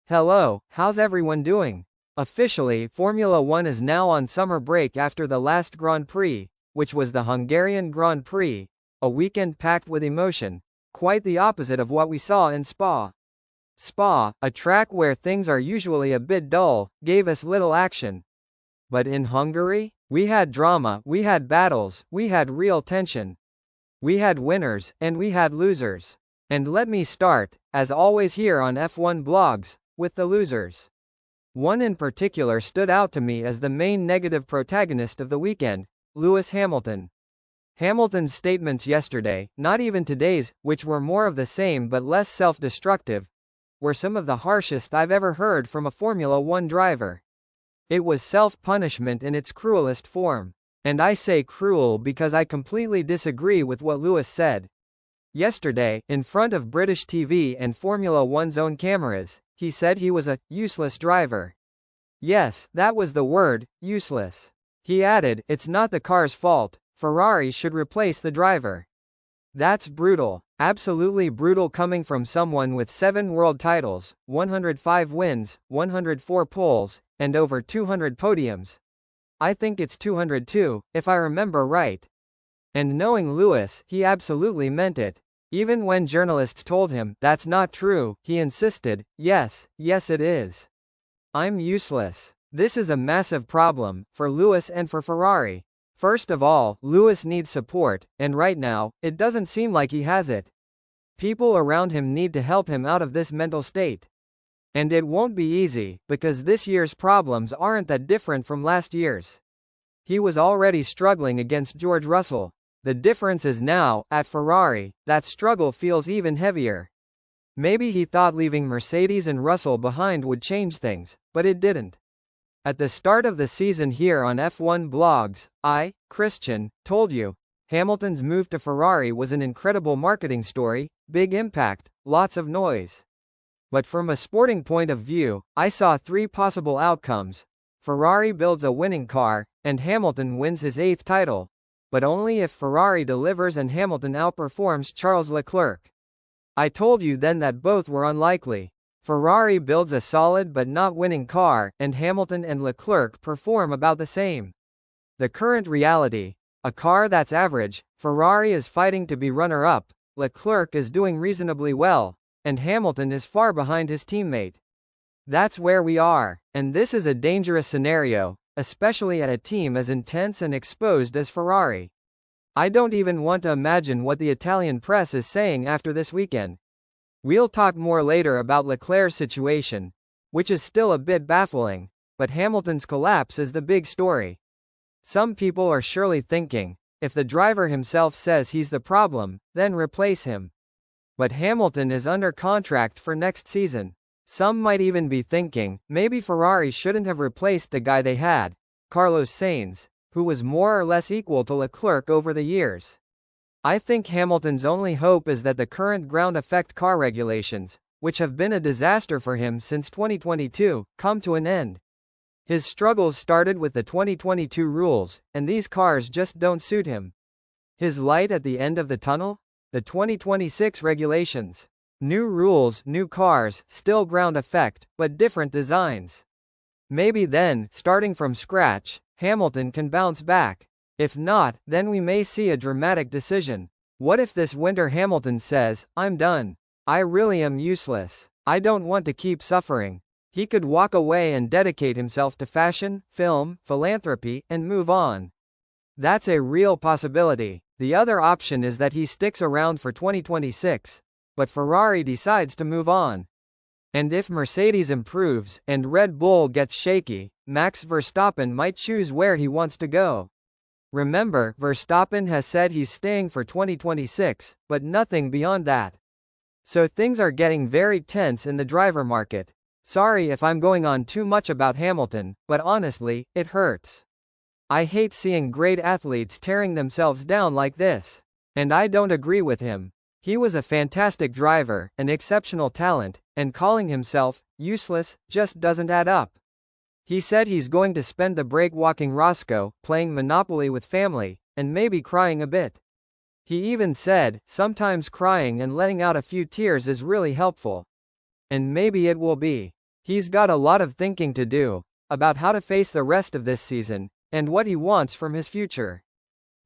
Hello, how's everyone doing? Officially, Formula One is now on summer break after the last Grand Prix, which was the Hungarian Grand Prix, a weekend packed with emotion, quite the opposite of what we saw in Spa. Spa, a track where things are usually a bit dull, gave us little action. But in Hungary, we had drama, we had battles, we had real tension. We had winners, and we had losers. And let me start, as always here on F1 Blogs, with the losers. One in particular stood out to me as the main negative protagonist of the weekend, Lewis Hamilton. Hamilton's statements yesterday, not even today's, which were more of the same but less self-destructive, were some of the harshest I've ever heard from a Formula One driver. It was self-punishment in its cruelest form. And I say cruel because I completely disagree with what Lewis said. Yesterday, in front of British TV and Formula One's own cameras, he said he was a useless driver. Yes, that was the word, useless. He added, it's not the car's fault, Ferrari should replace the driver. That's brutal, absolutely brutal coming from someone with 7 world titles, 105 wins, 104 poles, and over 200 podiums. I think it's 202, if I remember right. And knowing Lewis, he absolutely meant it. Even when journalists told him, that's not true, he insisted, yes it is. I'm useless. This is a massive problem, for Lewis and for Ferrari. First of all, Lewis needs support, and right now, it doesn't seem like he has it. People around him need to help him out of this mental state. And it won't be easy, because this year's problems aren't that different from last year's. He was already struggling against George Russell. The difference is now, at Ferrari, that struggle feels even heavier. Maybe he thought leaving Mercedes and Russell behind would change things, but it didn't. At the start of the season here on F1 Blogs, I, Christian, told you, Hamilton's move to Ferrari was an incredible marketing story, big impact, lots of noise. But from a sporting point of view, I saw 3 possible outcomes. Ferrari builds a winning car, and Hamilton wins his 8th title. But only if Ferrari delivers and Hamilton outperforms Charles Leclerc. I told you then that both were unlikely. Ferrari builds a solid but not winning car, and Hamilton and Leclerc perform about the same. The current reality, a car that's average, Ferrari is fighting to be runner-up, Leclerc is doing reasonably well, and Hamilton is far behind his teammate. That's where we are, and this is a dangerous scenario, especially at a team as intense and exposed as Ferrari. I don't even want to imagine what the Italian press is saying after this weekend. We'll talk more later about Leclerc's situation, which is still a bit baffling, but Hamilton's collapse is the big story. Some people are surely thinking, if the driver himself says he's the problem, then replace him. But Hamilton is under contract for next season. Some might even be thinking, maybe Ferrari shouldn't have replaced the guy they had, Carlos Sainz, who was more or less equal to Leclerc over the years. I think Hamilton's only hope is that the current ground effect car regulations, which have been a disaster for him since 2022, come to an end. His struggles started with the 2022 rules, and these cars just don't suit him. His light at the end of the tunnel? The 2026 regulations. New rules, new cars, still ground effect, but different designs. Maybe then, starting from scratch, Hamilton can bounce back. If not, then we may see a dramatic decision. What if this winter Hamilton says, I'm done. I really am useless. I don't want to keep suffering. He could walk away and dedicate himself to fashion, film, philanthropy, and move on. That's a real possibility. The other option is that he sticks around for 2026. But Ferrari decides to move on. And if Mercedes improves, and Red Bull gets shaky, Max Verstappen might choose where he wants to go. Remember, Verstappen has said he's staying for 2026, but nothing beyond that. So things are getting very tense in the driver market. Sorry if I'm going on too much about Hamilton, but honestly, it hurts. I hate seeing great athletes tearing themselves down like this. And I don't agree with him. He was a fantastic driver, an exceptional talent, and calling himself useless just doesn't add up. He said he's going to spend the break walking Roscoe, playing Monopoly with family, and maybe crying a bit. He even said, sometimes crying and letting out a few tears is really helpful. And maybe it will be. He's got a lot of thinking to do about how to face the rest of this season and what he wants from his future.